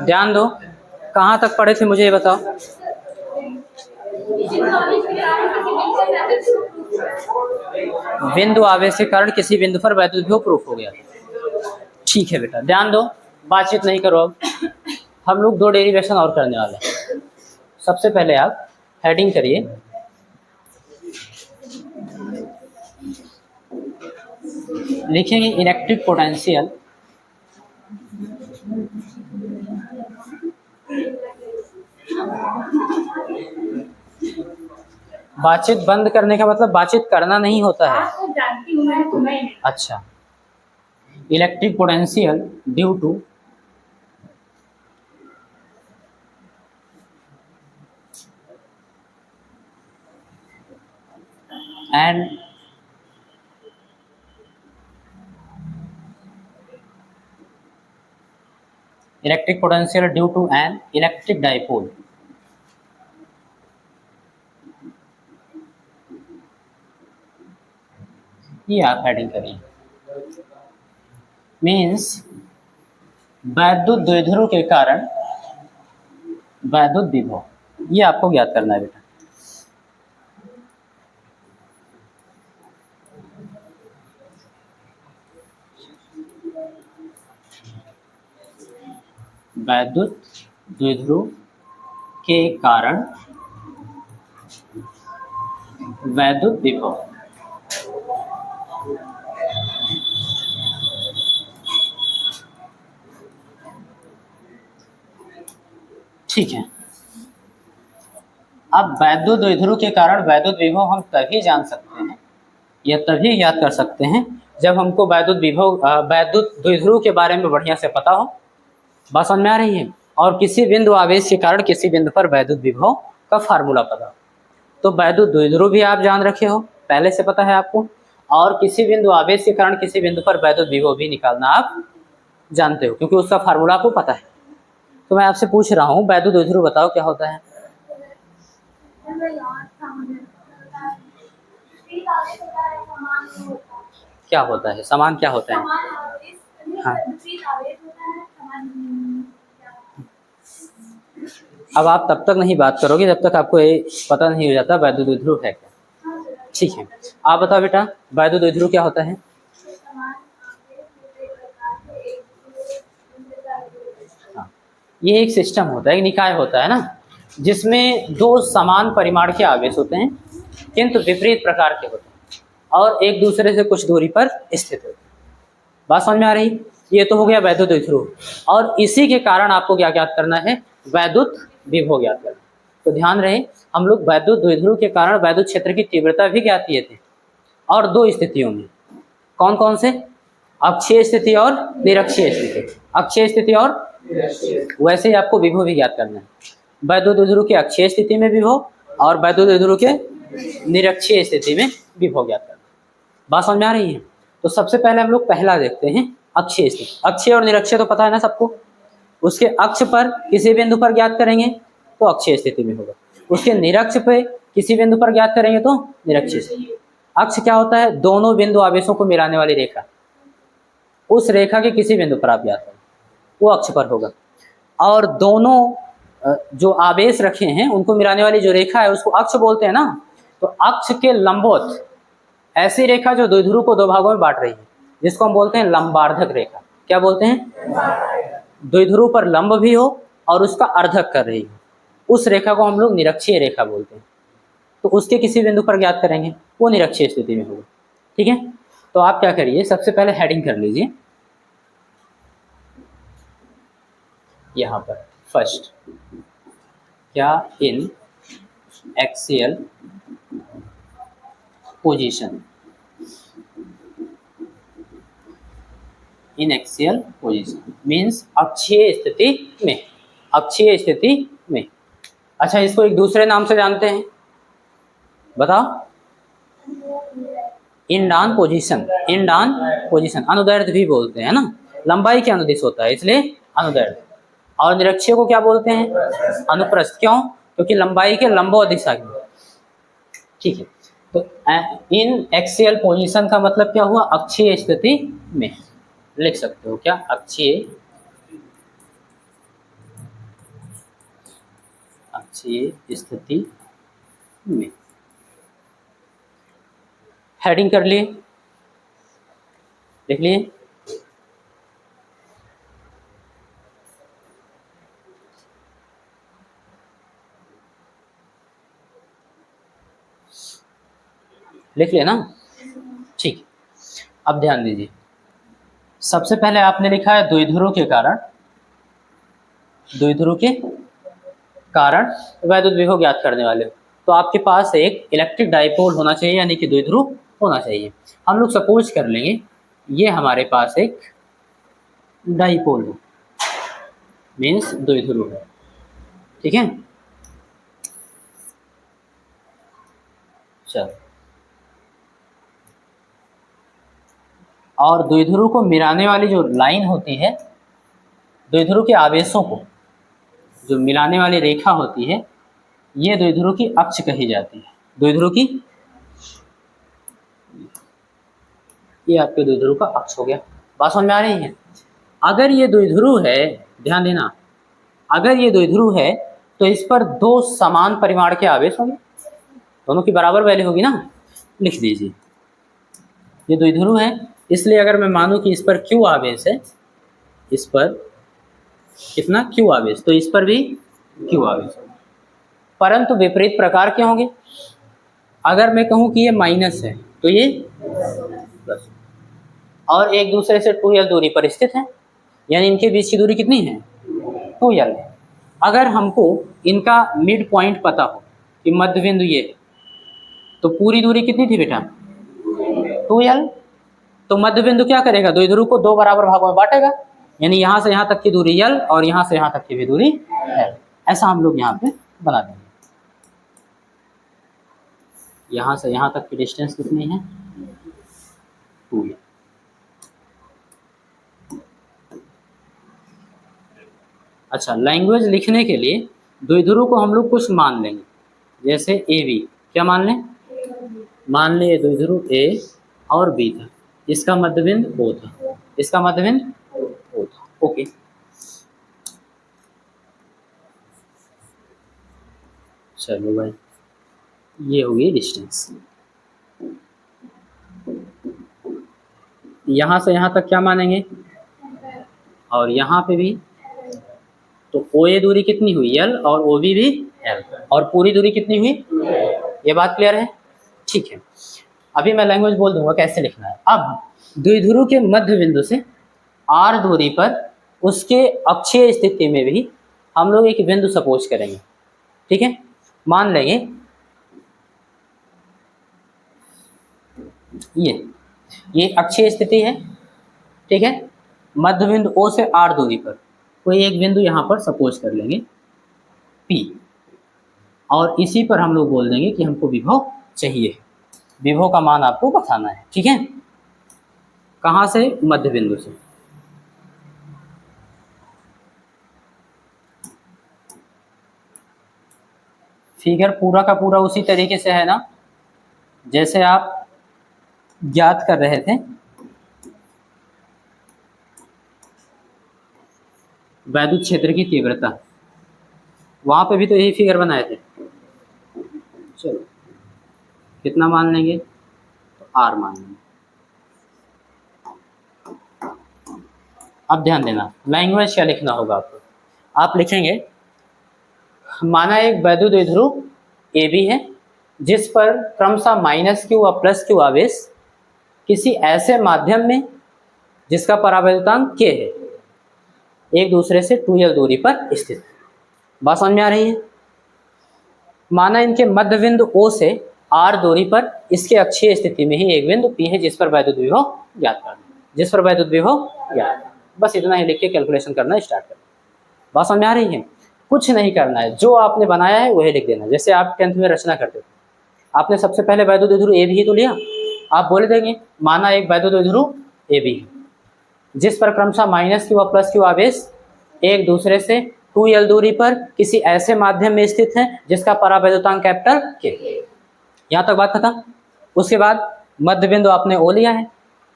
ध्यान दो, कहाँ तक पढ़े थे मुझे ये बताओ। बिंदु आवेश के कारण किसी बिंदु पर वैद्युत विभव प्रूफ हो गया। ठीक है बेटा, ध्यान दो, बातचीत नहीं करो। अब हम लोग 2 डेरिवेशन और करने वाले हैं। सबसे पहले आप हेडिंग करिए, लिखेंगे इलेक्ट्रिक पोटेंशियल बातचीत बंद करने का मतलब बातचीत करना नहीं होता है। अच्छा, electric potential due to and electric potential due to an electric dipole ये आप हेडिंग करिए। मीन्स वैद्युत द्विध्रुव के कारण वैद्युत विभव, ये आपको ज्ञात करना है बेटा। वैद्युत द्विध्रुव के कारण वैद्युत विभव। ठीक है, अब वैद्युत द्विध्रुव के कारण वैद्युत विभव हम तभी जान सकते हैं या तभी याद कर सकते हैं जब हमको वैद्युत विभव वैद्युत द्विध्रुव के बारे में बढ़िया से पता हो। बात समझ में आ रही है? और किसी बिंदु आवेश के कारण किसी बिंदु पर वैद्युत विभव का फार्मूला पता हो। तो वैद्युत द्विध्रुव भी आप जान रखे हो, पहले से पता है आपको, और किसी बिंदु आवेश के कारण किसी बिंदु पर वैद्युत विभव भी निकालना आप जानते हो, क्योंकि उसका फार्मूला आपको पता है। तो मैं आपसे पूछ रहा हूँ, वैद्युत द्विध्रुव बताओ क्या होता है? क्या होता है? समान क्या होता है? हाँ, अब आप तब तक नहीं बात करोगे जब तक आपको ये पता नहीं हो जाता वैद्युत द्विध्रुव है क्या। ठीक है, आप बताओ बेटा, वैद्युत द्विध्रुव क्या होता है? हाँ, ये एक सिस्टम होता है, एक निकाय होता है ना, जिसमें 2 समान परिमाण के आवेश होते हैं किंतु विपरीत प्रकार के होते हैं और एक दूसरे से कुछ दूरी पर स्थित होते हैं। बात समझ में आ रही? ये तो हो गया वैद्युत द्विध्रुव, और इसी के कारण आपको क्या ज्ञात करना है? वैद्युत विभव ज्ञात करना। तो ध्यान रहे, हम लोग वैद्युत द्विध्रुव के कारण वैद्युत क्षेत्र की तीव्रता भी ज्ञात किए थे, और 2 स्थितियों में। कौन कौन से? अक्षीय स्थिति और निरक्षीय स्थिति। अक्षीय स्थिति और वैसे ही आपको विभव भी ज्ञात करना है। वैद्युत द्विध्रुव के अक्षीय स्थिति में विभव और वैद्युत द्विध्रुव के निरक्षीय स्थिति में विभव ज्ञात करना। बात समझ में आ रही है? तो सबसे पहले हम लोग पहला देखते हैं, अक्षीय स्थिति। अक्षीय और निरक्षीय तो पता है ना सबको। उसके अक्ष पर किसी बिंदु पर ज्ञात करेंगे तो अक्षीय स्थिति में होगा, उसके निरक्ष पे किसी बिंदु पर ज्ञात करेंगे तो निरक्षीय स्थिति। अक्ष क्या होता है? दोनों बिंदु आवेशों को मिलाने वाली रेखा। उस रेखा के किसी बिंदु पर आप ज्ञात करें वो अक्ष पर होगा, और दोनों जो आवेश रखे हैं उनको मिलाने वाली जो रेखा है उसको अक्ष बोलते हैं ना। तो अक्ष के लंबवत ऐसी रेखा जो द्विध्रुव को 2 भागों में बांट रही है, जिसको हम बोलते हैं लंबार्धक रेखा। क्या बोलते हैं? द्विध्रुव पर लंब भी हो और उसका अर्धक कर रही हो, उस रेखा को हम लोग निरक्षीय रेखा बोलते हैं। तो उसके किसी बिंदु पर ज्ञात करेंगे वो निरक्षीय स्थिति में होगा। ठीक है, तो आप क्या करिए, सबसे पहले हेडिंग कर लीजिए यहाँ पर। फर्स्ट, क्या इन एक्सियल पोजीशन, इन एक्सियल पोजीशन मीन्स अक्षीय स्थिति में। अक्षीय स्थिति में। अच्छा, इसको एक दूसरे नाम से जानते हैं, बताओ। इंडान पोजीशन। इंडान पोजीशन, अनुदैर्ध्य भी बोलते हैं ना, लंबाई के अनुदिश होता है इसलिए अनुदैर्ध्य। और निरक्षीय को क्या बोलते हैं? अनुप्रस्थ। क्यों? क्योंकि लंबाई के लंबवत दिशा की। ठीक है, तो इन एक्सियल पोजीशन का मतलब क्या हुआ? अक्षीय स्थिति में। लिख सकते हो क्या? अक्षीय अक्षीय स्थिति में। हेडिंग कर लिए, लिख लिए। लिख लिया ना, ठीक। अब ध्यान दीजिए, सबसे पहले आपने लिखा है द्विध्रुव के कारण, द्विध्रुव के कारण वैद्युत विभव ज्ञात करने वाले हो, तो आपके पास एक इलेक्ट्रिक डाइपोल होना चाहिए, यानी कि द्विध्रुव होना चाहिए। हम लोग सपोज कर लेंगे ये हमारे पास एक डाइपोल है, मीन्स द्विध्रुव है, ठीक है। चलो, और द्विध्रुव को मिलाने वाली जो लाइन होती है, द्विध्रुव के आवेशों को जो मिलाने वाली रेखा होती है, ये द्विध्रुव की अक्ष कही जाती है। द्विध्रुव की, ये आपके द्विध्रुव का अक्ष हो गया। बात समझ में आ रही है? अगर ये द्विध्रुव है, ध्यान देना, अगर ये द्विध्रुव है तो इस पर दो समान परिमाण के आवेश होंगे, दोनों की बराबर वैल्यू होगी ना। लिख दीजिए, ये द्विध्रुव है, इसलिए अगर मैं मानूं कि इस पर Q आवेश है, इस पर कितना Q आवेश, तो इस पर भी Q आवेश होगा, परंतु विपरीत प्रकार के होंगे। अगर मैं कहूं कि ये माइनस है तो ये प्लस, और एक दूसरे से 2l दूरी पर स्थित है, यानी इनके बीच की दूरी कितनी है? 2l है। अगर हमको इनका मिड पॉइंट पता हो कि मध्य बिंदु ये है, तो पूरी दूरी कितनी थी बेटा? 2l। तो मध्य बिंदु क्या करेगा? द्विध्रुव को दो बराबर भागों में बांटेगा, यानी यहाँ से यहाँ तक की दूरी l और यहाँ से यहाँ तक की भी दूरी l। ऐसा हम लोग यहाँ पे बना देंगे। यहाँ से यहाँ तक की डिस्टेंस कितनी है? 2l। अच्छा, लैंग्वेज लिखने के लिए द्विध्रुव को हम लोग कुछ मान लेंगे, जैसे AB। क्या मान लें? मान लें द्विध्रुव A और B था, इसका मध्यबिंदु O था, इसका मध्यबिंदु O था। ओके, चलो भाई, ये हो गई डिस्टेंस। यहाँ से यहाँ तक क्या मानेंगे? और यहाँ पे भी, तो OA दूरी कितनी हुई? L, और OB भी L, और पूरी दूरी कितनी हुई? ये बात क्लियर है? ठीक है। अभी मैं लैंग्वेज बोल दूंगा कैसे लिखना है। अब द्विध्रुव के मध्य बिंदु से R दूरी पर उसके अक्षीय स्थिति में भी हम लोग एक बिंदु सपोज करेंगे, ठीक है। मान लेंगे ये अक्षीय स्थिति है, ठीक है। मध्य बिंदु O से R दूरी पर कोई एक बिंदु यहाँ पर सपोज कर लेंगे P, और इसी पर हम लोग बोल देंगे कि हमको विभव चाहिए, विभव का मान आपको बताना है, ठीक है। कहाँ से? मध्य बिंदु से। फिगर पूरा का पूरा उसी तरीके से है ना जैसे आप ज्ञात कर रहे थे वैद्युत क्षेत्र की तीव्रता, वहां पे भी तो यही फिगर बनाए थे। चलो, कितना मान लेंगे? तो R मान लेंगे। अब ध्यान देना, लैंग्वेज क्या लिखना होगा आपको। आप लिखेंगे, माना एक वैद्युत द्विध्रुव AB है जिस पर क्रमशः -Q और +Q आवेश किसी ऐसे माध्यम में जिसका परावैद्युतांक K है, एक दूसरे से 2l दूरी पर स्थित। बात समझ में आ रही है? माना इनके मध्य बिंदु O से R दूरी पर इसके अक्षीय स्थिति में ही एक बिंदु P है जिस पर वैद्युत विभव ज्ञात करना, जिस पर वैद्युत विभव ज्ञात। बस इतना ही लिख के कैलकुलेशन करना स्टार्ट करना। बात समझ में आ रही है? कुछ नहीं करना है, जो आपने बनाया है वही लिख देना। जैसे आप 10th में रचना करते थे, आपने सबसे पहले वैद्युत द्विध्रुव AB ही तो लिया, आप बोल देंगे माना एक वैद्युत द्विध्रुव AB जिस पर क्रमशः -Q और +Q आवेश एक दूसरे से 2l दूरी पर किसी ऐसे माध्यम में स्थित है जिसका परावैद्युतांक कैपिटल K। यहाँ तक बात खत्म। उसके बाद मध्य बिंदु आपने O लिया है,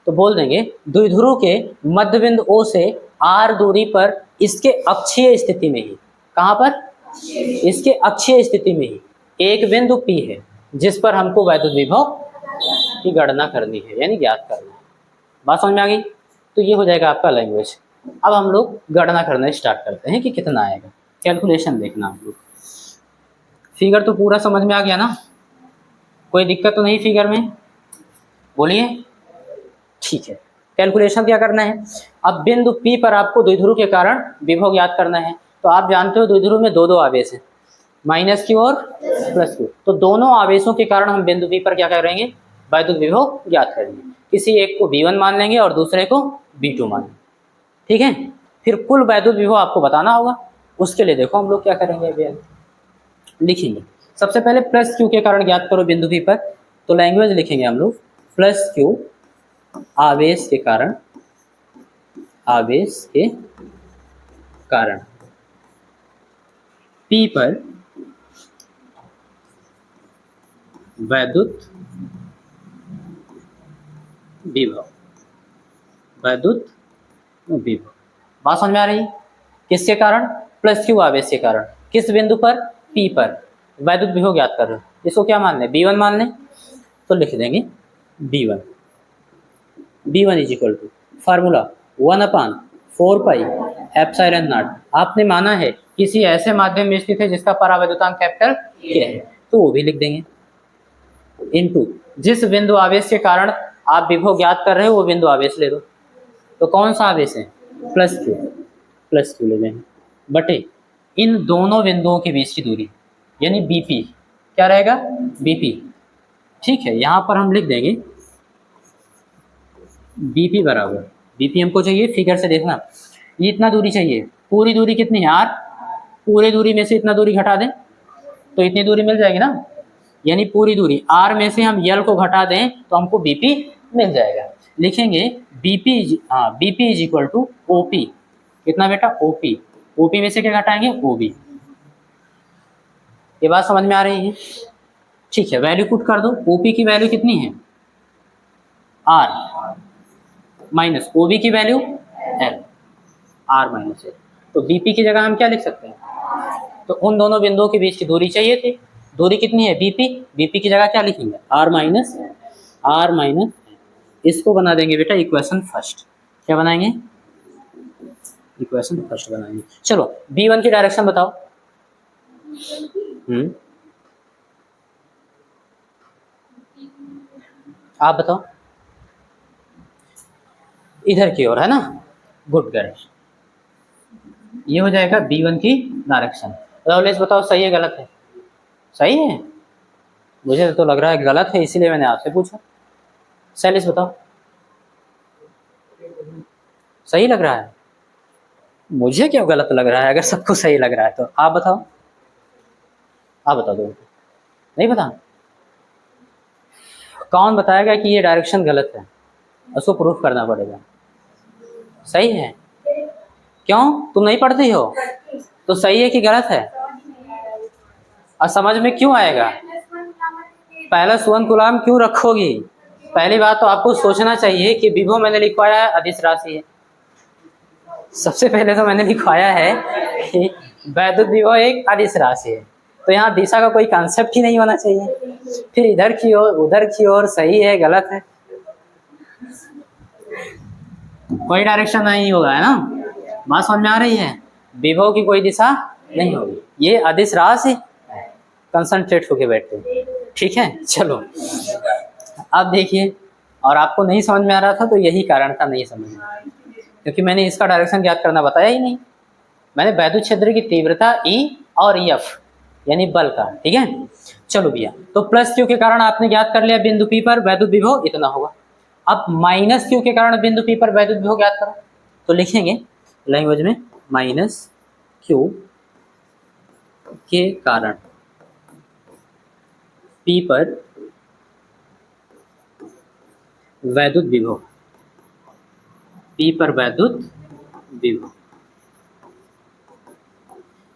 तो बोल देंगे द्विध्रुव के मध्य बिंदु O से R दूरी पर इसके अक्षीय स्थिति में ही, कहाँ पर? इसके अक्षीय स्थिति में ही एक बिंदु P है जिस पर हमको वैद्युत विभव की गणना करनी है, यानी ज्ञात करना है। बात समझ में आ गई? तो ये हो जाएगा आपका लैंग्वेज। अब हम लोग गणना करना स्टार्ट करते हैं कि कितना आएगा। कैलकुलेशन देखना आप लोग। फिगर तो पूरा समझ में आ गया ना? कोई दिक्कत तो नहीं फिगर में? बोलिए। ठीक है, कैलकुलेशन क्या करना है? अब बिंदु P पर आपको द्विध्रुव के कारण विभव ज्ञात करना है। तो आप जानते हो द्विध्रुव में दो आवेश हैं, -q और +q। तो दोनों आवेशों के कारण हम बिंदु P पर क्या करेंगे? वैद्युत विभव ज्ञात करेंगे। किसी एक को V1 मान लेंगे और दूसरे को V2 मान लेंगे। ठीक है, फिर कुल वैद्युत विभव आपको बताना होगा। उसके लिए देखो हम लोग क्या करेंगे, अभी लिखेंगे। सबसे पहले +q के कारण ज्ञात करो बिंदु P पर। तो लैंग्वेज लिखेंगे हम लोग +q आवेश के कारण P पर वैद्युत विभव। बात समझ में आ रही? किसके कारण? +q आवेश के कारण। किस बिंदु पर? P पर वैद्युत विभव ज्ञात कर रहे हो। इसको क्या मान लें? B1 मान लें। तो लिख देंगे B1 is equal to formula 1/4 pi epsilon naught. आपने माना है किसी ऐसे माध्यम में स्थित है जिसका परावैद्युतांक कैपिटल K है, तो वो भी लिख देंगे। इनटू जिस बिंदु आवेश के कारण आप विभव ज्ञात कर रहे हो वो बिंदु आवेश ले दो। तो कौन सा आवेश है? +q ले लेंगे बटे इन दोनों बिंदुओं के बीच की दूरी, यानी BP। क्या रहेगा? BP। ठीक है, यहाँ पर हम लिख देंगे BP बराबर, BP हमको चाहिए, फिगर से देखना, ये इतना दूरी चाहिए। पूरी दूरी कितनी है? R। पूरी दूरी में से इतना दूरी घटा दें तो इतनी दूरी मिल जाएगी ना, यानी पूरी दूरी R में से हम L को घटा दें तो हमको BP मिल जाएगा। लिखेंगे BP is equal to OP। कितना बेटा? OP में से क्या घटाएंगे? OB। ये बात समझ में आ रही है? ठीक है, वैल्यू पुट कर दो। OP की वैल्यू कितनी है? R माइनस OB की value L, R minus L। तो BP की जगह हम क्या लिख सकते हैं? तो उन दोनों बिंदुओं के बीच की दूरी चाहिए थी। दूरी कितनी है? BP की जगह क्या लिखेंगे? R minus. इसको बना देंगे बेटा इक्वेशन फर्स्ट। क्या बनाएंगे? इक्वेशन फर्स्ट बनाएंगे। चलो B1 की डायरेक्शन बताओ। आप बताओ। इधर की ओर है ना? Good girl. ये हो जाएगा B1 की डायरेक्शन। लवलेस बताओ सही है गलत है? सही है? मुझे तो लग रहा है गलत है, इसीलिए मैंने आपसे पूछा। शैलेश बताओ। सही लग रहा है? मुझे क्यों गलत लग रहा है अगर सबको सही लग रहा है तो? आप बताओ। आप बता दो। नहीं पता? कौन बताएगा कि ये डायरेक्शन गलत है? उसको प्रूफ करना पड़ेगा। सही है? क्यों? तुम नहीं पढ़ती हो? तो सही है कि गलत है? और समझ में क्यों आएगा? पहला सुवन कुलाम क्यों रखोगी? पहली बात तो आपको सोचना चाहिए कि विभव मैंने लिखवाया है अदिश राशि है। सबसे पहले तो मैंने लिखवाया है कि वैद्युत विभव एक अदिश राशि है, तो यहाँ दिशा का कोई कॉन्सेप्ट ही नहीं होना चाहिए। फिर इधर की ओर उधर की ओर सही है गलत है, कोई डायरेक्शन नहीं होगा, है ना? बात समझ में आ रही है? विभव की कोई दिशा नहीं होगी, ये अदिश राशि। कंसंट्रेट होके बैठते। ठीक है, चलो अब देखिए। और आपको नहीं समझ में आ रहा था तो यही कारण था नहीं समझ में, क्योंकि मैंने इसका डायरेक्शन ज्ञात करना बताया ही नहीं। मैंने वैद्युत क्षेत्र की तीव्रता E और EF यानी बल का। ठीक है, चलो भैया, तो +q के कारण आपने ज्ञात कर लिया बिंदु P पर वैद्युत विभव इतना होगा। अब -q के कारण बिंदु P पर वैद्युत विभव ज्ञात करो। तो लिखेंगे लैंग्वेज में -q के कारण P पर वैद्युत विभव, P पर वैद्युत विभव।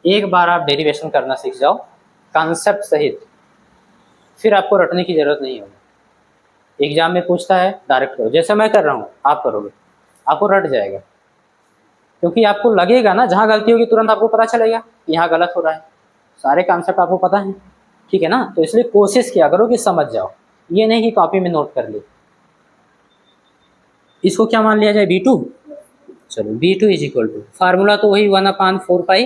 एक बार आप डेरिवेशन करना सीख जाओ कॉन्सेप्ट सहित, फिर आपको रटने की जरूरत नहीं होगी। एग्जाम में पूछता है डायरेक्ट करो, जैसे मैं कर रहा हूँ आप करोगे, आपको रट जाएगा। क्योंकि आपको लगेगा ना, जहाँ गलती होगी तुरंत आपको पता चलेगा कि यहाँ गलत हो रहा है। सारे कॉन्सेप्ट आपको पता है, ठीक है ना। तो इसलिए कोशिश किया करो कि समझ जाओ, ये नहीं कि कॉपी में नोट कर ले। इसको क्या मान लिया जाए, b2। चलो b2 is equal to, formula तो वही 1/4 पाई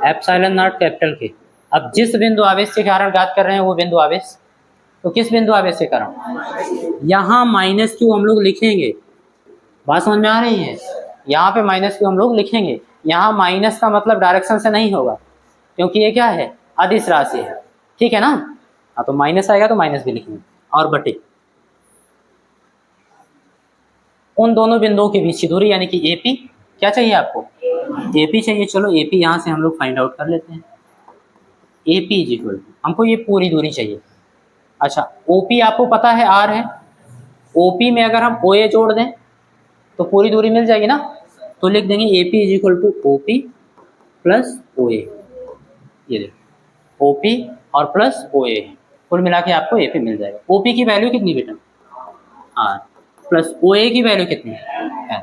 एप्सिलॉन नॉट कैपिटल के। अब जिस बिंदु आवेश के कारण ज्ञात कर रहे हैं वो बिंदु आवेश, तो किस बिंदु आवेश के कारण, यहाँ माइनस क्यू हम लोग लिखेंगे। बात समझ में आ रही है, यहाँ पे माइनस क्यू हम लोग लिखेंगे। यहाँ माइनस का मतलब डायरेक्शन से नहीं होगा, क्योंकि ये क्या है, अदिश राशि है, ठीक है ना। हाँ तो माइनस आएगा तो माइनस भी लिखेंगे, और बटे उन दोनों बिंदुओं के बीच की दूरी यानी कि एपी। क्या चाहिए आपको, एपी चाहिए। चलो एपी यहाँ से हम लोग फाइंड आउट कर लेते हैं। एपी इज इक्वल टू, हमको ये पूरी दूरी चाहिए। अच्छा ओपी आपको पता है आर है, ओपी में अगर हम ओए जोड़ दें तो पूरी दूरी मिल जाएगी ना। तो लिख देंगे AP is equal to OP plus OA. ये देखो ओपी और प्लस ओए, कुल मिला के आपको एपी मिल जाएगा। ओपी की वैल्यू कितनी बेटा, आर, प्लस ओए की वैल्यू कितनी है,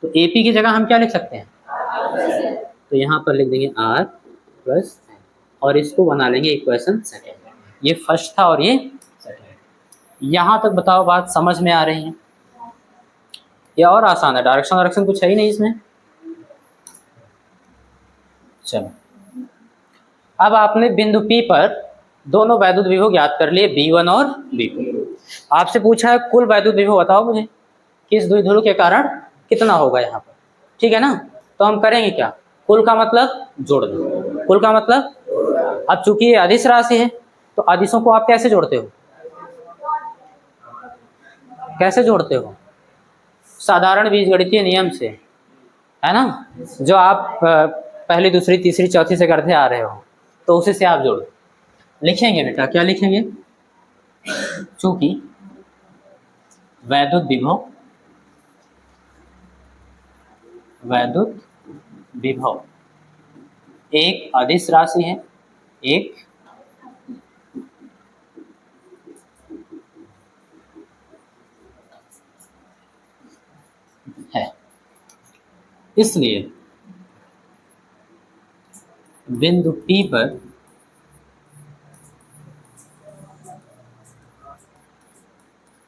तो एपी की जगह हम क्या लिख सकते हैं, तो यहाँ पर लिख देंगे आर प्लस, और इसको बना लेंगे इक्वेशन सेकेंड। ये फर्स्ट था और ये सेकेंड। यहाँ तक बताओ बात समझ में आ रही है, ये और आसान है, डायरेक्शन कुछ है ही नहीं इसमें। चलो अब आपने बिंदु P पर दोनों वैद्युत विभव ज्ञात कर लिए, B1 और B2। आपसे पूछा है कुल वैद्युत विभव बताओ मुझे किस द्विध्रुव के कारण कितना होगा यहाँ पर, ठीक है ना। तो हम करेंगे क्या, कुल का मतलब जोड़ दो, कुल का मतलब, अब चूंकि ये अदिश राशि है तो अदिशों को आप कैसे जोड़ते हो, कैसे जोड़ते हो, साधारण बीजगणितीय नियम से, है ना, जो आप पहली दूसरी तीसरी चौथी से करते आ रहे हो, तो उसी से आप जोड़ो। लिखेंगे बेटा, क्या लिखेंगे, चूंकि वैद्युत विभव एक अदिश राशि है, एक है, इसलिए बिंदु P पर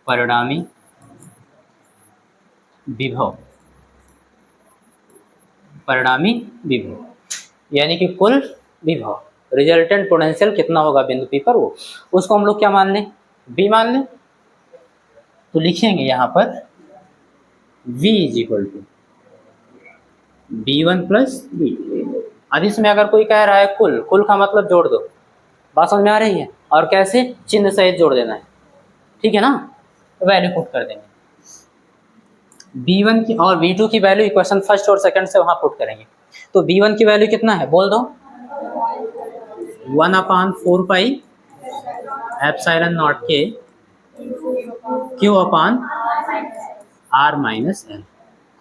परिणामी विभव यानी कि कुल विभव, रिजल्टेंट पोटेंशियल कितना होगा बिंदु P पर, वो उसको हम लोग क्या मान लें, B मान लें। तो लिखेंगे यहाँ पर V is equal to B1 plus B2। अदिश में अगर कोई कह रहा है कुल का मतलब जोड़ दो, बात समझ में आ रही है, और कैसे, चिन्ह सहित जोड़ देना है, ठीक है ना। तो वैल्यू पुट कर देंगे, B1 की और B2 की वैल्यू इक्वेशन फर्स्ट और सेकंड से वहां पुट करेंगे। तो B1 की वैल्यू कितना है बोल दो, 1/4 पाई एप्सिलॉन नॉट के Q अपान R माइनस L,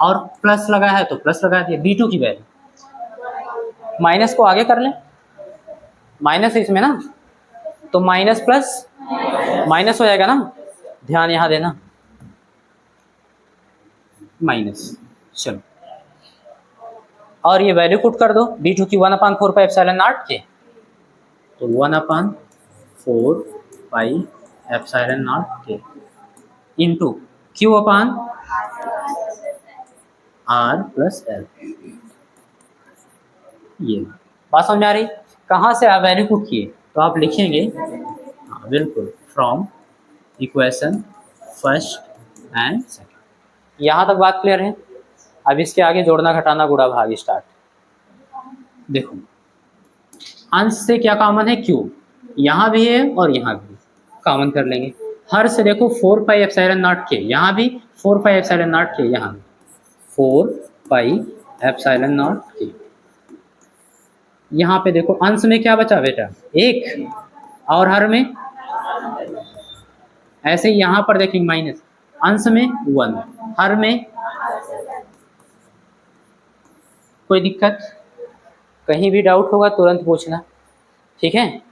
और प्लस लगा है तो प्लस लगा दिया। B2 की वैल्यू, माइनस को आगे कर लें, माइनस इसमें ना, तो माइनस प्लस माइनस हो जाएगा ना, ध्यान यहाँ देना, माइनस। चलो और ये वैल्यू पुट कर दो, B2 की 1/4 पाई एप्सिलॉन नॉट के, तो 1/4 पाई एप्सिलॉन नॉट के इंटू Q अपान R प्लस L। ये बात समझ में आ रही, कहाँ से आप वैल्यू पुट किए, तो आप लिखेंगे, हाँ बिल्कुल, from equation first and second. यहाँ तक बात क्लियर है। अब इसके आगे जोड़ना घटाना गुणा भाग स्टार्ट। देखो अंश से क्या कॉमन है, Q, यहाँ भी है और यहाँ भी, कॉमन कर लेंगे। हर से देखो 4 पाई एप्सिलॉन नॉट के, यहाँ भी 4 पाई एप्सिलॉन नॉट के, यहाँ भी 4 पाई एप्सिलॉन नॉट के। यहाँ पे देखो अंश में क्या बचा बेटा, 1, और हर में, ऐसे ही यहाँ पर देखेंगे माइनस, अंश में 1, हर में, कोई दिक्कत, कहीं भी डाउट होगा तुरंत पूछना, ठीक है।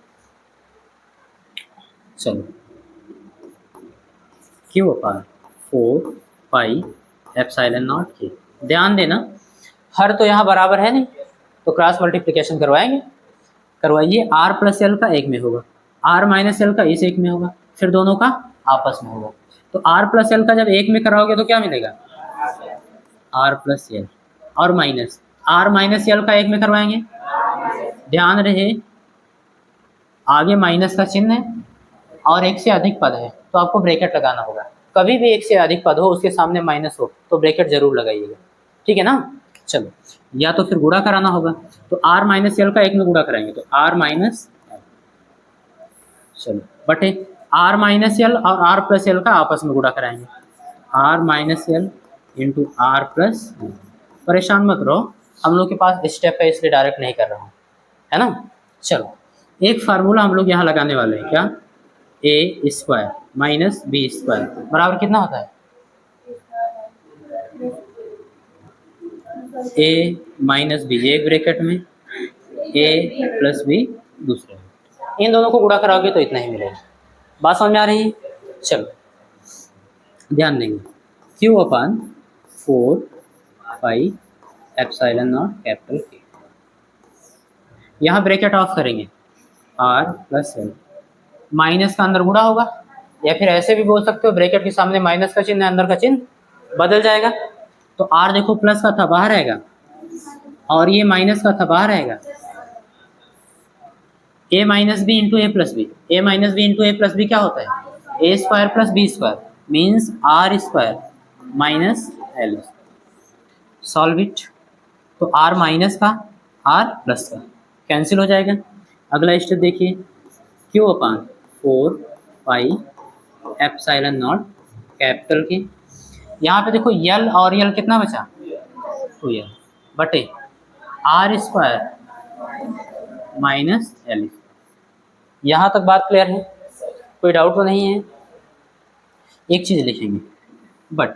चलो Q अपान 4 पाई एप्सिलॉन नॉट के, ध्यान देना हर तो यहाँ बराबर है नहीं, तो क्रॉस मल्टीप्लिकेशन करवाएंगे, करवाइए, आर प्लस एल का एक में होगा, आर माइनस एल का इस एक में होगा, फिर दोनों का आपस में होगा। तो आर प्लस एल का जब एक में कराओगे तो क्या मिलेगा, आर प्लस एल, और माइनस आर माइनस एल का एक में करवाएंगे, ध्यान रहे आगे माइनस का चिन्ह है और एक से अधिक पद है तो आपको ब्रैकेट लगाना होगा। कभी भी एक से अधिक पद हो उसके सामने माइनस हो तो ब्रैकेट जरूर लगाइएगा, ठीक है ना। चलो, या तो फिर गुणा कराना होगा, तो आर माइनस एल का एक में गुणा कराएंगे तो आर माइनस, चलो बटे आर माइनस एल और आर प्लस एल का आपस में गुणा कराएंगे, r minus l into r plus. परेशान मत रहो, हम लोग के पास स्टेप है इसलिए डायरेक्ट नहीं कर रहा हूँ, है ना। चलो, एक फार्मूला हम लोग यहाँ लगाने वाले हैं, क्या, ए स्क्वायर माइनस बी स्क्वायर बराबर कितना होता है, ए माइनस बी एक ब्रैकेट में, ए प्लस बी दूसरे में, इन दोनों को गुणा कराओगे तो इतना ही मिलेगा। बात समझ में आ रही है। चलो ध्यान देंगे, क्यू अपन 4 pi epsilon naught capital K, यहाँ ब्रैकेट ऑफ करेंगे, आर प्लस एल, माइनस का अंदर गुणा होगा, या फिर ऐसे भी बोल सकते हो ब्रैकेट के सामने माइनस का चिन्ह है, अंदर का चिन्ह बदल जाएगा। तो आर देखो प्लस का था बाहर आएगा और ये माइनस का था बाहर आएगा, A minus B into A plus B, A minus B into A plus B क्या होता है, A square plus B square means R square minus L. Solve it, तो आर माइनस का आर प्लस का कैंसिल हो जाएगा। अगला step देखिए, Q upon 4 pi epsilon naught capital K, यहाँ पे देखो यल और यल कितना बचा, 2l बटे आर स्क्वायर माइनस एल। यहाँ तक बात क्लियर है, कोई डाउट तो नहीं है। एक चीज़ लिखेंगे, बट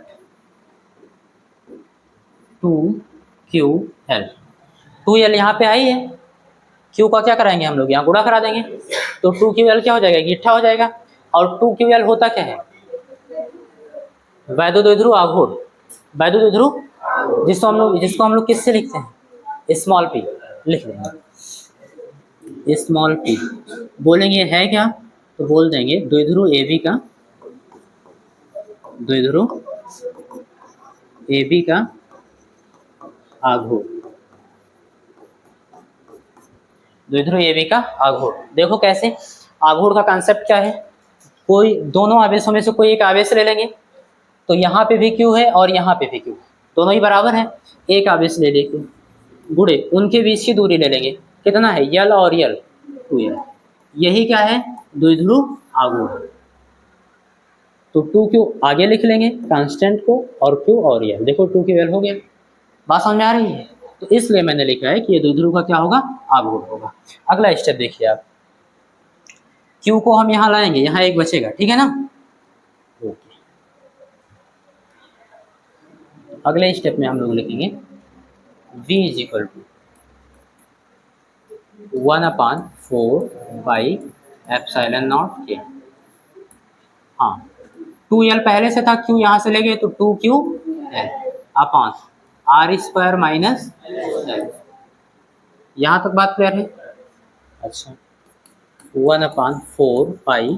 2ql, 2l यहाँ पे आई है, q का क्या कराएंगे हम लोग, यहाँ गुणा करा देंगे, तो 2ql क्या हो जाएगा, इकट्ठा हो जाएगा। और 2ql होता क्या है, वैद्युत द्विध्रुव आघूर्ण, वैद्युत द्विध्रुव जिसको हम लोग किससे लिखते हैं, स्मॉल p लिख देंगे, स्मॉल p बोलेंगे है क्या, तो बोल देंगे द्विध्रुव AB का, द्विध्रुव AB का आघूर्ण, द्विध्रुव AB का आघूर्ण। देखो कैसे, आघूर्ण का कांसेप्ट क्या है, कोई दोनों आवेशों में से कोई एक आवेश ले लेंगे, तो यहाँ पे भी Q है और यहाँ पे भी Q, दोनों ही बराबर हैं, एक आवेश ले लेंगे, गुणे उनके बीच की दूरी ले लेंगे, कितना है यल और यल 2l, यही क्या है, द्विध्रुव आघूर्ण। तो 2q आगे लिख लेंगे कांस्टेंट को, और q और यल, देखो 2ql हो गया। बात समझ में आ रही है, तो इसलिए मैंने लिखा है कि ये द्विध्रुव का क्या होगा, आघूर्ण होगा। अगला स्टेप देखिए आप, q को हम यहाँ लाएंगे, यहाँ एक बचेगा, ठीक है ना। ओके, अगले स्टेप में हम लोग लिखेंगे v is equal to 1/4 pi epsilon naught के। हाँ, 2l पहले से था, q यहाँ से ले गए तो 2ql upon r square minus l. यहाँ तक बात क्लियर है। अच्छा, 1/4 पाई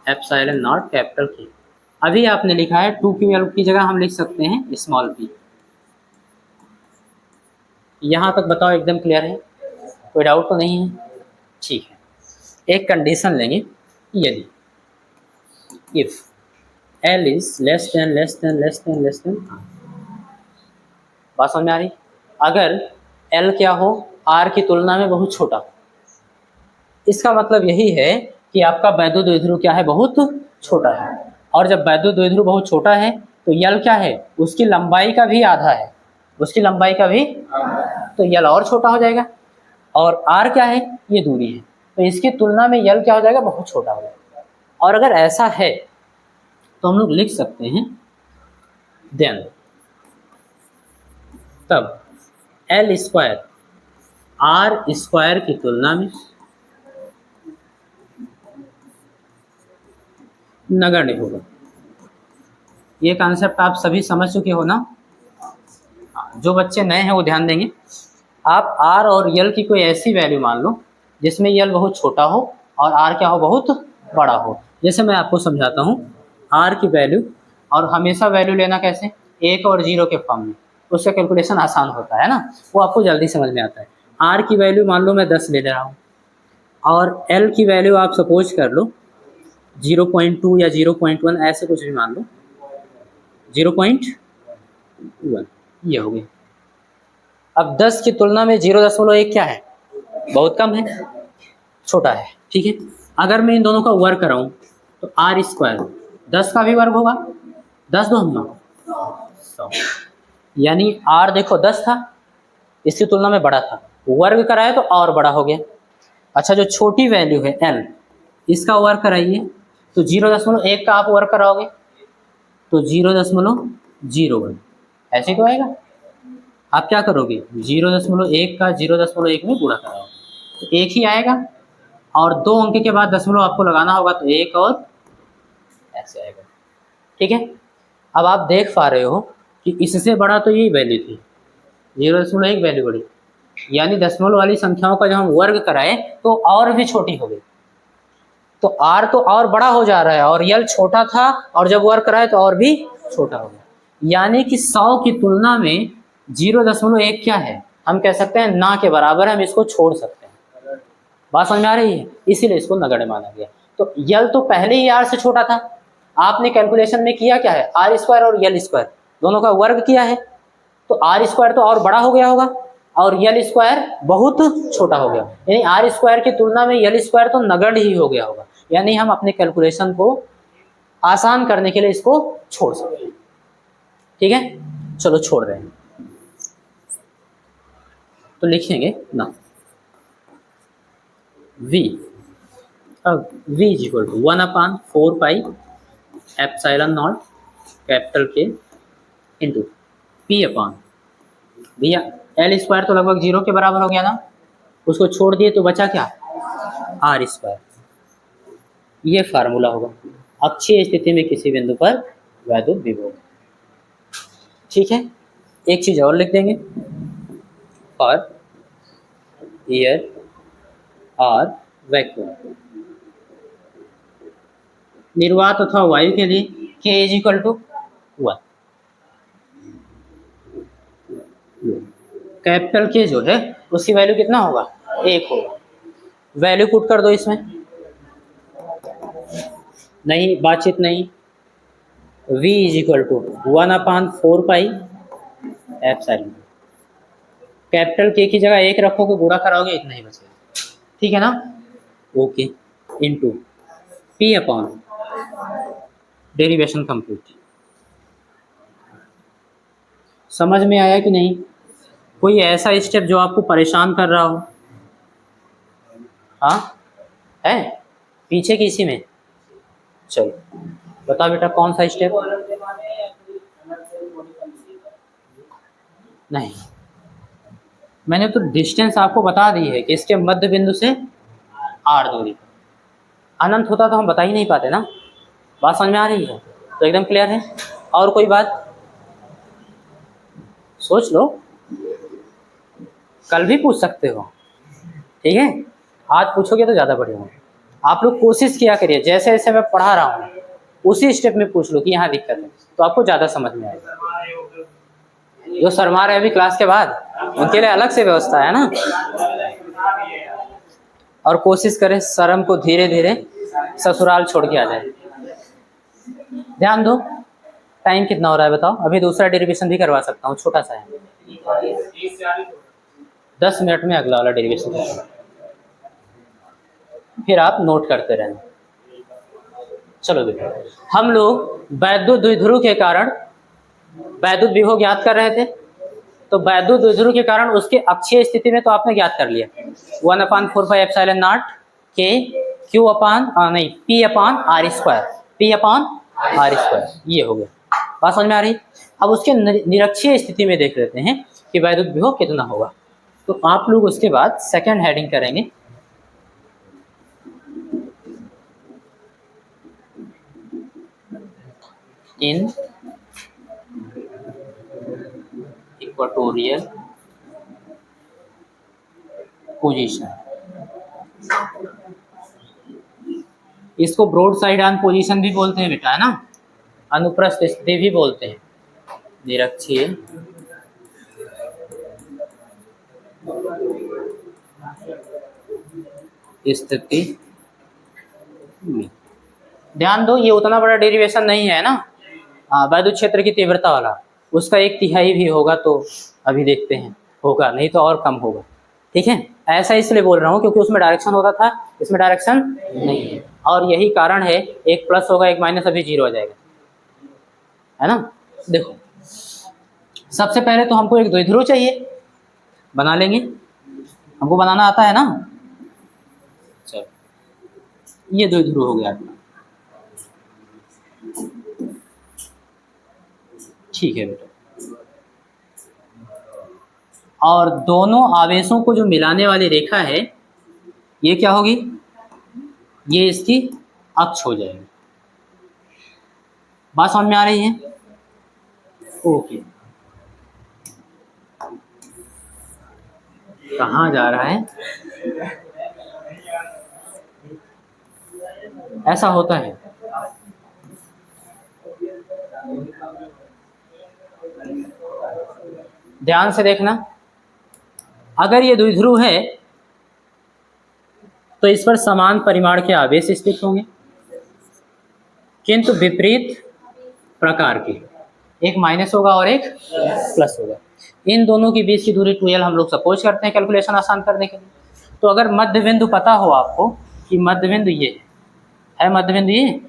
एप्सिलॉन नॉट कैपिटल के, अभी आपने लिखा है 2ql की जगह हम लिख सकते हैं स्मॉल p। यहाँ तक बताओ एकदम क्लियर है, कोई डाउट तो नहीं है, ठीक है। एक कंडीशन लेंगे, यदि if L is less than, बात समझ में आ रही, अगर L क्या हो, R की तुलना में बहुत छोटा, इसका मतलब यही है कि आपका वैद्युत द्विध्रुव क्या है, बहुत छोटा है। और जब वैद्युत द्विध्रुव बहुत छोटा है तो L क्या है, उसकी लंबाई का भी आधा है, उसकी लंबाई का भी, तो L और छोटा हो जाएगा। और R क्या है, ये दूरी है, तो इसकी तुलना में L क्या हो जाएगा, बहुत छोटा हो जाएगा। और अगर ऐसा है तो हम लोग लिख सकते हैं देन तब L स्क्वायर R स्क्वायर की तुलना में नगण्य होगा। ये कॉन्सेप्ट आप सभी समझ चुके हो ना। जो बच्चे नए हैं वो ध्यान देंगे। आप R और L की कोई ऐसी वैल्यू मान लो जिसमें यल बहुत छोटा हो और आर क्या हो, बहुत बड़ा हो। जैसे मैं आपको समझाता हूँ, आर की वैल्यू, और हमेशा वैल्यू लेना कैसे, 1 और 0 के फॉर्म में, उसका कैलकुलेशन आसान होता है ना, वो आपको जल्दी समझ में आता है। आर की वैल्यू मान लो मैं 10 ले रहा हूँ, और एल की वैल्यू आप सपोज कर लो 0.2 या 0.1, ऐसे कुछ भी मान लो, 0.1, ये हो गई। अब 10 की तुलना में 0.1 क्या है, बहुत कम है, छोटा है, ठीक है। अगर मैं इन दोनों का वर्ग कराऊं तो आर स्क्वायर 10 का भी वर्ग होगा, 10 दो हम 100, यानी आर देखो 10 था, इसकी तुलना में बड़ा था, वर्ग कराए तो और बड़ा हो गया। अच्छा, जो छोटी वैल्यू है एल, इसका वर्ग कराइए तो 0.1 का आप वर्ग कराओगे तो 0.01, ऐसे तो आएगा। आप क्या करोगे, 0.1 का 0.1 में गुणा कराओगे तो 1 ही आएगा, और 2 अंक के बाद दशमलव आपको लगाना होगा तो 1 और ऐसे आएगा, ठीक है। अब आप देख पा रहे हो कि इससे बड़ा तो यही वैल्यू थी, 0.1 वैल्यू बड़ी, यानी दशमलव वाली संख्याओं का जब हम वर्ग कराए तो और भी छोटी हो गई, तो आर तो और बड़ा हो जा रहा है, और यल छोटा था और जब वर्ग कराए तो और भी छोटा हो गया। यानी कि 100 की तुलना में 0.1 क्या है, हम कह सकते हैं ना के बराबर है, हम इसको छोड़ सकते हैं। बात समझ में आ रही है, इसीलिए इसको नगण्य माना गया। तो यल तो पहले ही आर से छोटा था, आपने कैलकुलेशन में किया क्या है, आर स्क्वायर और यल स्क्वायर दोनों का वर्ग किया है, तो आर स्क्वायर तो और बड़ा हो गया होगा, और यल स्क्वायर बहुत छोटा हो गया, यानी आर स्क्वायर की तुलना में यल स्क्वायर तो नगण्य ही हो गया होगा, यानी हम अपने कैलकुलेशन को आसान करने के लिए इसको छोड़ सकते हैं, ठीक है। चलो छोड़ रहे हैं, तो लिखेंगे ना v, अब v is equal to 1/4 pi epsilon naught capital K into p upon, भैया एल स्क्वायर तो लगभग 0 के बराबर हो गया ना, उसको छोड़ दिए तो बचा क्या, आर स्क्वायर। ये फार्मूला होगा अक्षीय स्थिति में किसी बिंदु पर वैद्युत विभव, ठीक है। एक चीज और लिख देंगे, और एयर और वैक्यूम, निर्वात अथवा वायु के लिए k is equal to 1, capital K जो है उसकी वैल्यू कितना होगा, 1 होगा। वैल्यू पुट कर दो इसमें, नहीं बातचीत नहीं, v is equal to 1/4 pi epsilon, capital K की जगह 1 रखोगे, गुणा कराओगे इतना ही बचेगा, ठीक है ना, okay, into p upon, derivation complete. समझ में आया कि नहीं, कोई ऐसा स्टेप जो आपको परेशान कर रहा हो, हाँ है पीछे की इसी में, चलो बता बेटा कौन सा स्टेप, नहीं मैंने तो डिस्टेंस आपको बता दी है कि इसके मध्य बिंदु से आर दूरी, अनंत होता तो हम बता ही नहीं पाते ना। बात समझ में आ रही है, तो एकदम क्लियर है। और कोई बात सोच लो, कल भी पूछ सकते हो, ठीक है, आज पूछोगे तो ज़्यादा बढ़िया। आप लोग कोशिश किया करिए, जैसे जैसे मैं पढ़ा रहा हूँ उसी स्टेप में पूछ लो कि यहाँ दिक्कत है, तो आपको ज़्यादा समझ में आएगा। जो शर्मा रहे अभी क्लास के बाद, उनके लिए अलग से व्यवस्था है ना, और कोशिश करें शर्म को धीरे धीरे ससुराल छोड़ के आ जाए। ध्यान दो, टाइम कितना हो रहा है बताओ, अभी दूसरा डेरिवेशन भी करवा सकता हूँ, छोटा सा है, 10 मिनट में अगला वाला डेरिवेशन, फिर आप नोट करते रहना। चलो बेटा, हम लोग वैद्युत द्विध्रुव के कारण वैद्युत विभव ज्ञात कर रहे थे, तो वैद्युत द्विध्रुव के कारण उसके अक्षीय स्थिति में तो आपने ज्ञात कर लिया, 1/4 पाई एप्सिलॉन नॉट के क्यू अपान नहीं p upon r square, p upon r square, ये हो गया। बात समझ में आ रही। अब उसके निरक्षीय स्थिति में देख लेते हैं कि वैद्युत विभव कितना होगा, तो आप लोग उसके बाद सेकंड हेडिंग करेंगे, इन इक्वेटोरियल पोजीशन, इसको ब्रॉड साइड ऑन पोजीशन भी बोलते हैं बेटा, है ना, अनुप्रस्थ स्थिति भी बोलते हैं, निरक्षीय स्थिति। ध्यान दो, ये उतना बड़ा डेरिवेशन नहीं है ना, हाँ, वैद्युत क्षेत्र की तीव्रता वाला, उसका 1/3 भी होगा तो अभी देखते हैं, होगा नहीं तो और कम होगा, ठीक है। ऐसा इसलिए बोल रहा हूँ क्योंकि उसमें डायरेक्शन होता था, इसमें डायरेक्शन नहीं है, और यही कारण है, एक प्लस होगा एक माइनस अभी जीरो आ जाएगा, है ना। देखो सबसे पहले तो हमको एक द्विध्रुव चाहिए, बना लेंगे, हमको बनाना आता है ना। चलो ये द्विध्रुव हो गया अपना, ठीक है बेटा। और दोनों आवेशों को जो मिलाने वाली रेखा है ये क्या होगी, ये इसकी अक्ष हो जाएगी। बात समझ में आ रही है? ओके, कहाँ जा रहा है, ऐसा होता है। ध्यान से देखना, अगर ये द्विध्रुव है तो इस पर समान परिमाण के आवेश स्थित होंगे, किंतु विपरीत प्रकार के, एक माइनस होगा और एक प्लस होगा। इन दोनों के बीच की दूरी 2l हम लोग सपोज करते हैं कैलकुलेशन आसान करने के लिए। तो अगर मध्य बिंदु पता हो आपको कि मध्य बिंदु ये है, मध्य बिंदु ये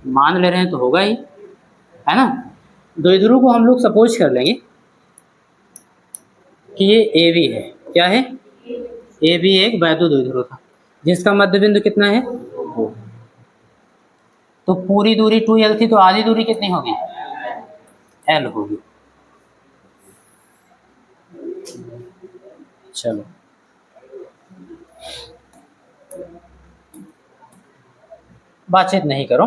मान ले रहे हैं तो होगा ही, है ना। द्विध्रुव को हम लोग सपोज कर लेंगे कि ये ए बी है, क्या है, ए बी एक वैद्युत द्विध्रुव था जिसका मध्य बिंदु कितना है, तो पूरी दूरी 2l थी, तो आधी दूरी कितनी होगी, l होगी। चलो बातचीत नहीं करो,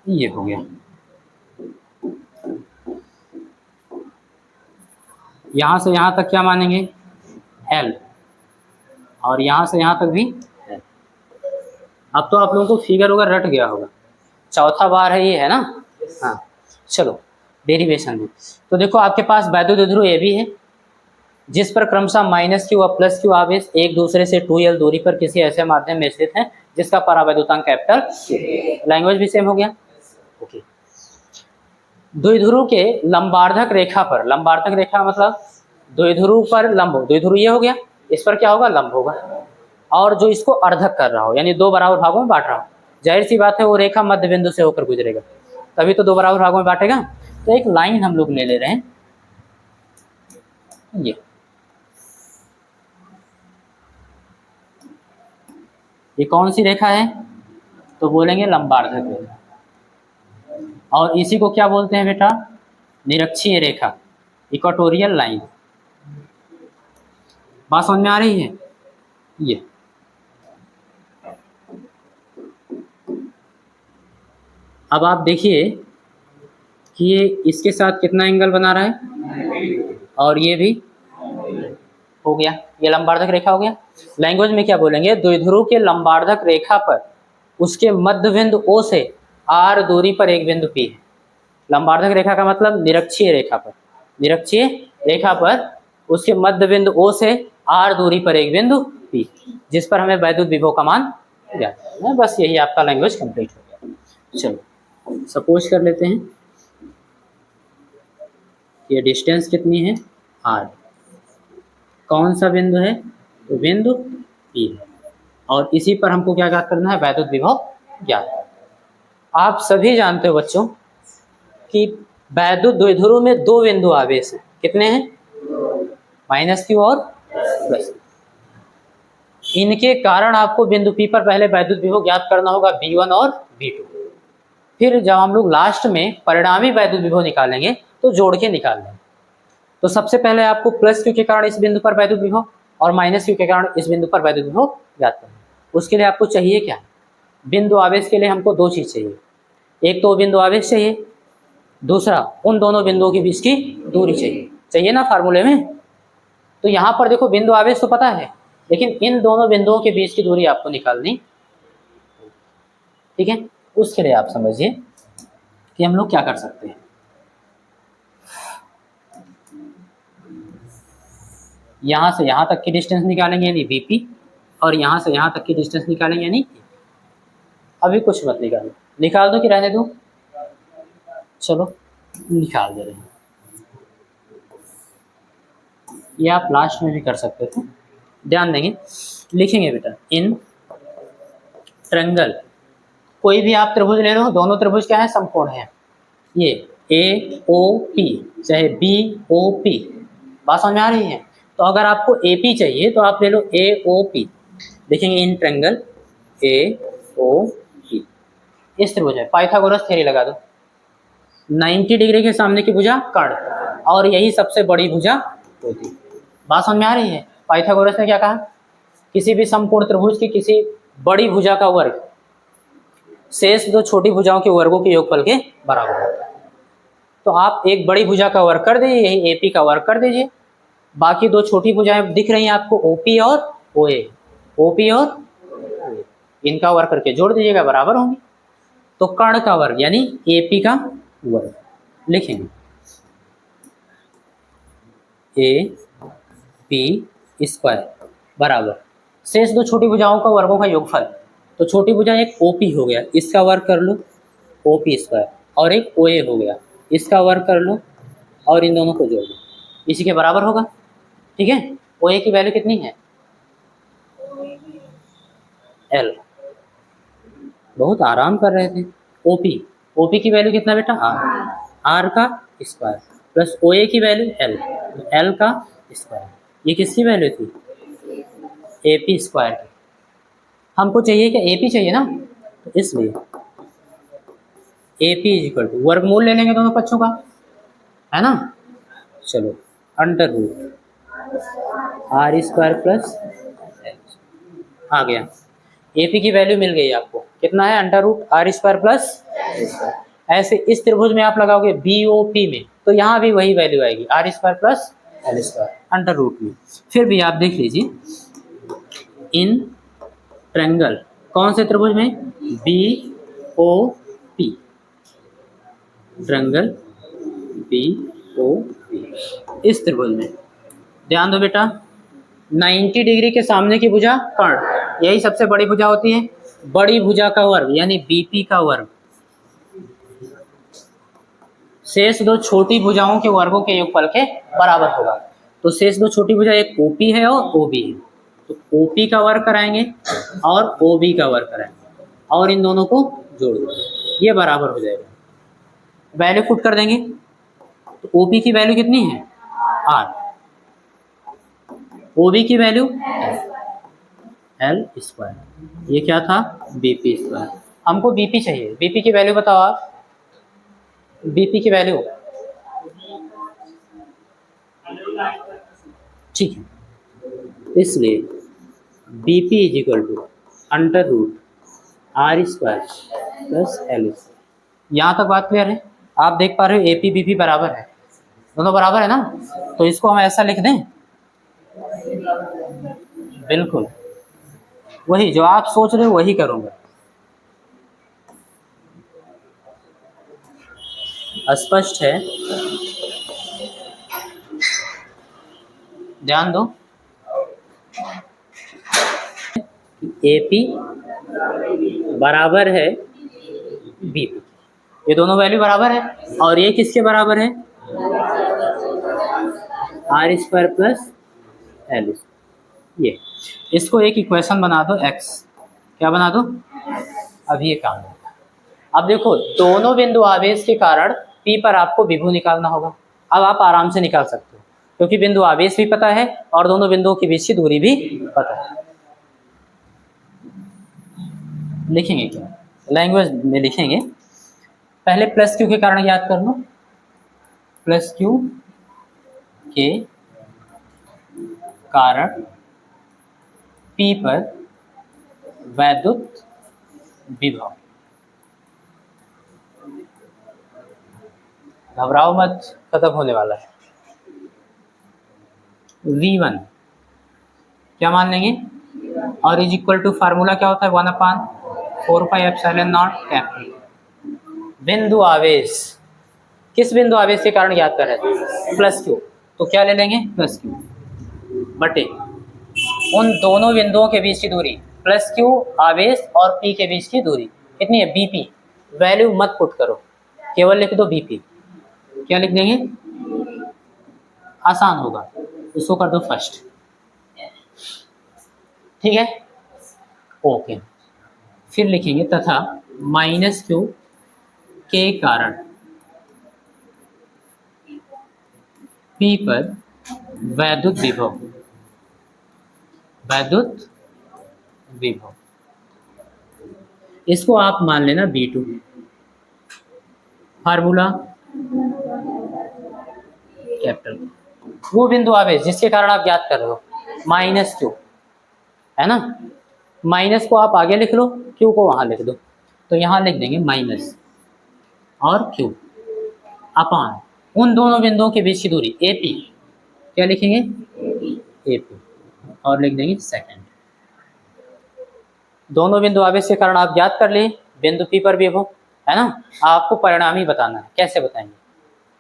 ये हो गया। यहाँ से यहाँ तक क्या मानेंगे, L, और यहाँ से यहाँ तक भी L। अब तो आप लोगों को फिगर वगैरह रट गया होगा, चौथा बार है ये, है ना। हाँ चलो डेरिवेशन में, तो देखो आपके पास वैद्युत द्विध्रुव ए बी है जिस पर क्रमशः -q और +q आवेश एक दूसरे से 2l दूरी पर किसी ऐसे माध्यम में स्थित है जिसका परावैद्युतांक कैपिटल, लैंग्वेज भी सेम हो गया। ओके, द्विध्रुव के लंबार्धक रेखा पर, लंबार्धक रेखा मतलब द्विध्रुव पर लंब, द्विध्रुव ये हो गया, इस पर क्या होगा, लंब होगा, और जो इसको अर्धक कर रहा हो यानी दो बराबर भागों में बांट रहा हो, जाहिर सी बात है वो रेखा मध्य बिंदु से होकर गुजरेगा, तभी तो दो बराबर भागों में बांटेगा। तो एक लाइन हम लोग ले रहे हैं, ये कौन सी रेखा है, तो बोलेंगे लंबार्धक रेखा, और इसी को क्या बोलते हैं बेटा, निरक्षीय रेखा, इक्वेटोरियल लाइन। बात समझ में आ रही है? ये अब आप देखिए कि ये इसके साथ कितना एंगल बना रहा है, और ये भी हो गया, ये लंबार्धक रेखा हो गया। लैंग्वेज में क्या बोलेंगे, द्विध्रुव के लंबार्धक रेखा पर उसके मध्य बिंदु O से r दूरी पर एक बिंदु P है। लंबार्धक रेखा का मतलब निरक्षीय रेखा पर, निरक्षीय रेखा पर उसके मध्य बिंदु O से r दूरी पर एक बिंदु P जिस पर हमें वैद्युत विभव का मान ज्ञात करना है। बस यही आपका लैंग्वेज कंप्लीट हो गया। चलो सपोज कर लेते हैं ये डिस्टेंस कितनी है, r, कौन सा बिंदु है, तो बिंदु P है, और इसी पर हमको क्या ज्ञात करना है, वैद्युत विभव ज्ञात। आप सभी जानते हो बच्चों कि वैद्युत द्विध्रुव में दो बिंदु आवेश हैं, कितने हैं, -q और +q। इनके कारण आपको बिंदु P पर पहले वैद्युत विभव ज्ञात करना होगा V1 और V2। फिर जब हम लोग लास्ट में परिणामी वैद्युत विभव निकालेंगे तो जोड़ के निकाल लेंगे। तो सबसे पहले आपको +q के कारण इस बिंदु पर वैद्युत विभव और -q के कारण इस बिंदु पर वैद्युत विभव ज्ञात करना है। उसके लिए आपको चाहिए क्या, बिंदु आवेश के लिए हमको दो चीज़ चाहिए, एक तो बिंदु आवेश चाहिए, दूसरा उन दोनों बिंदुओं के बीच की दूरी चाहिए ना फार्मूले में। तो यहाँ पर देखो बिंदु आवेश तो पता है, लेकिन इन दोनों बिंदुओं के बीच की दूरी आपको निकालनी, ठीक है। उसके लिए आप समझिए कि हम लोग क्या कर सकते हैं। यहाँ से यहाँ तक की डिस्टेंस निकालेंगे यानी बीपी, और यहाँ से यहाँ तक की डिस्टेंस निकालेंगे यानी, अभी कुछ मत निकालो, निकाल दो कि रहने दो, चलो निकाल दे रहे हैं। ये आप लास्ट में भी कर सकते थे, ध्यान देंगे। लिखेंगे बेटा इन ट्रायंगल, कोई भी आप त्रिभुज ले लो, दोनों त्रिभुज क्या है, समकोण है। ये ए ओ पी चाहे बी ओ पी, बात समझ में आ रही है। तो अगर आपको ए पी चाहिए तो आप ले लो ए ओ पी, देखेंगे in triangle A O P, इस त्रिभुज है। पाइथागोरस थ्योरी लगा दो, 90 डिग्री के सामने की भुजा कर्ण, और यही सबसे बड़ी भुजा होती। बात समझ में आ रही है। पाइथागोरस ने क्या कहा, किसी भी समकोण त्रिभुज की किसी बड़ी भुजा का वर्ग शेष दो छोटी भुजाओं के वर्गों के योगफल के बराबर होता है। तो आप एक बड़ी भुजा का वर्ग कर दीजिए, यही एपी का वर्ग कर दीजिए, बाकी दो छोटी भुजाएं दिख रही हैं आपको, ओपी और ओए, ओपी और OA, इनका वर्ग करके जोड़ दीजिएगा, बराबर होंगे। तो कर्ण का वर्ग यानी एपी का वर्ग लिखेंगे, ए पी स्क्वायर बराबर शेष दो छोटी भुजाओं का वर्गों का योगफल। तो छोटी भुजा एक ओपी हो गया, इसका वर्ग कर लो ओपी स्क्वायर, और एक ओए हो गया, इसका वर्ग कर लो, और इन दोनों को जोड़ लो, इसी के बराबर होगा, ठीक है। ओए की वैल्यू कितनी है, एल, बहुत आराम कर रहे थे। ओपी, ओपी की वैल्यू कितना बेटा, आर, आर का स्क्वायर प्लस ओए की वैल्यू एल, एल का स्क्वायर। ये किसकी वैल्यू थी, एपी स्क्वायर की। हमको चाहिए क्या, एपी चाहिए ना, तो इसलिए एपी इज इक्वल टू वर्गमूल ले लेंगे दोनों पक्षों का, है ना। चलो under root are square plus आ गया, एपी की वैल्यू मिल गई आपको, कितना है, under root are square plus. ऐसे इस त्रिभुज में आप लगाओगे बी ओ पी में, तो यहाँ भी वही वैल्यू आएगी, r square plus l square under root में। फिर भी आप देख लीजिए इन ट्रायंगल, कौन से त्रिभुज में, B O P, triangle B O P, इस त्रिभुज में ध्यान दो बेटा, 90 डिग्री के सामने की भुजा कर्ण, यही सबसे बड़ी भुजा होती है। बड़ी भुजा का वर्ग यानी बीपी का वर्ग शेष दो छोटी भुजाओं के वर्गों के योगफल के बराबर होगा। तो शेष दो छोटी भुजा एक ओपी है और ओबी है, तो ओपी का वर्ग कराएंगे और ओबी का वर्ग कराएंगे, और इन दोनों को जोड़ देंगे, ये बराबर हो जाएगा। वैल्यू पुट कर देंगे, तो ओपी की वैल्यू कितनी है, आर, ओबी की वैल्यू एल स्क्वायर, ये क्या था, बीपी स्क्वायर। हमको बीपी चाहिए, बीपी की वैल्यू बताओ आप, बीपी की वैल्यू, ठीक है, इसलिए BP is equal to under root are square plus l square. यहाँ तक बात क्लियर है। आप देख पा रहे हो एपी बीपी बराबर है, दोनों बराबर है ना, तो इसको हम ऐसा लिख दें, बिल्कुल वही जो आप सोच रहे हो वही करूँगा। स्पष्ट है, ध्यान दो, एपी बराबर है बीपी, ये दोनों वैल्यू बराबर है, और ये किसके बराबर है, आर स्क्वायर प्लस एल। ये इसको एक इक्वेशन बना दो, एक्स क्या बना दो, अभी ये काम होगा। अब देखो दोनों बिंदु आवेश के कारण P पर आपको विभव निकालना होगा। अब आप आराम से निकाल सकते हो, क्योंकि बिंदु आवेश भी पता है और दोनों बिंदुओं के बीच की दूरी भी पता है। लिखेंगे क्या, लैंग्वेज में लिखेंगे, पहले प्लस क्यू के कारण याद कर लो, प्लस क्यू के कारण P पर वैद्युत विभव। घबराओ मत, खत्म होने वाला है। V1 क्या मान लेंगे, और इज इक्वल टू फार्मूला क्या होता है 1/4πε0 कैपिटल। बिंदु आवेश, किस बिंदु आवेश के कारण याद कर रहे थे, प्लस क्यू, तो क्या ले लेंगे प्लस क्यू बटे उन दोनों बिंदुओं के बीच की दूरी, प्लस क्यू आवेश और पी के बीच की दूरी कितनी है, बीपी। वैल्यू मत पुट करो, केवल लिख दो बीपी। क्या लिख देंगे, आसान होगा, इसको कर दो फर्स्ट, ठीक है ओके। फिर लिखेंगे तथा माइनस क्यू के कारण पी पर वैद्युत विभव, वैद्युत विभव, इसको आप मान लेना B2। फार्मूला कैपिटल, वो बिंदु आवेश जिसके कारण आप याद कर रहे हो माइनस क्यू, है ना। माइनस को आप आगे लिख लो, क्यू को वहां लिख दो, तो यहां लिख देंगे माइनस और क्यू अपान उन दोनों बिंदुओं के बीच की दूरी AP। क्या लिखेंगे AP, और लिख देंगे सेकंड। दोनों बिंदु आवेश के कारण आप याद कर लिए, बिंदु P पर विभव, है ना। आपको परिणाम ही बताना है, कैसे बताएंगे,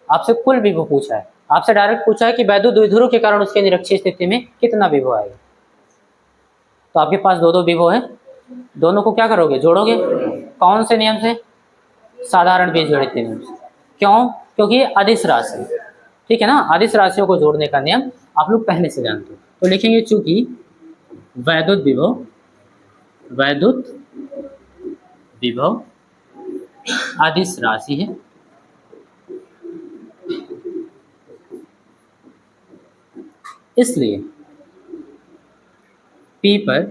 आपसे कुल विभव पूछा है, आपसे डायरेक्ट पूछा है कि वैद्युत द्विध्रुव के कारण उसके निरक्षीय स्थिति में कितना विभव आएगा। तो आपके पास दो विभव है, दोनों को क्या करोगे, जोड़ोगे। कौन से नियम से, साधारण बीजगणित के नियम से। क्यों, क्योंकि ये अदिश राशि, ठीक है ना, अदिश राशियों को जोड़ने का नियम आप लोग पहले से जानते हो। तो लिखेंगे चूंकि वैद्युत विभव, वैद्युत विभव अदिश राशि है, इसलिए P पर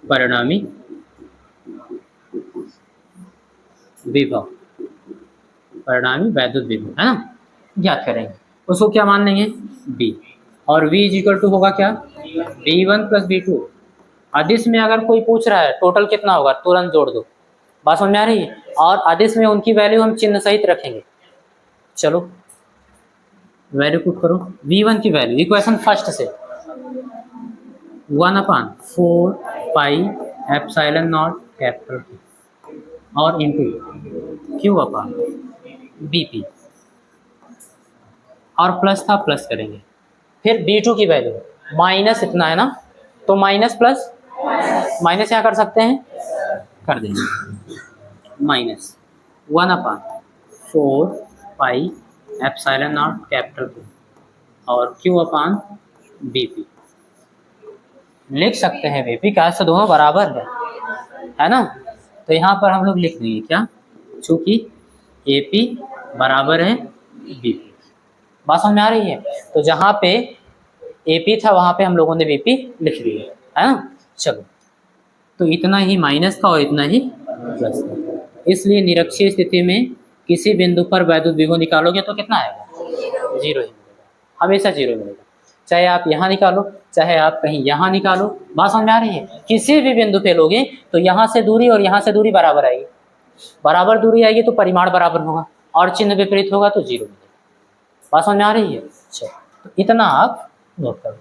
परिणामी विभव, परिणामी वैद्युत विभव, है ना, ज्ञात करेंगे। उसको क्या मान लेंगे B, और V इज इक्वल टू होगा क्या V1 प्लस V2। अदिश में अगर कोई पूछ रहा है टोटल कितना होगा, तुरंत जोड़ दो, बात समझ में आ रही है। और अदिश में उनकी वैल्यू हम चिन्ह सहित रखेंगे। चलो वैल्यू पुट करो, V1 की वैल्यू इक्वेशन फर्स्ट से 1/4πε0 कैपिटल और इंटू Q अपान BP, और प्लस था प्लस करेंगे। फिर B2 की वैल्यू माइनस इतना है ना, तो माइनस प्लस माइनस यहाँ कर सकते हैं, कर देंगे माइनस 1/4πε0 कैपिटल और Q अपान BP। लिख सकते हैं BP का, से दोनों बराबर है ना। तो यहाँ पर हम लोग लिख देंगे क्या, चूंकि AP बराबर है BP। बात समझ में आ रही है। तो जहाँ पे AP था वहाँ पे हम लोगों ने BP लिख दिया, है ना। चलो, तो इतना ही माइनस का और इतना ही प्लस का, इसलिए निरक्षीय स्थिति में किसी बिंदु पर वैद्युत विभव निकालोगे तो कितना आएगा, जीरो ही मिलेगा, हमेशा जीरो मिलेगा। चाहे आप यहाँ निकालो, चाहे आप कहीं यहाँ निकालो, बात समझ में आ रही है। किसी भी बिंदु पे लोगे तो यहाँ से दूरी और यहाँ से दूरी बराबर आएगी, बराबर दूरी आएगी तो परिमाण बराबर होगा, और चिन्ह विपरीत होगा तो जीरो मिलेगा। बात समझ में आ रही है। अच्छा, तो इतना आप नोट कर लो।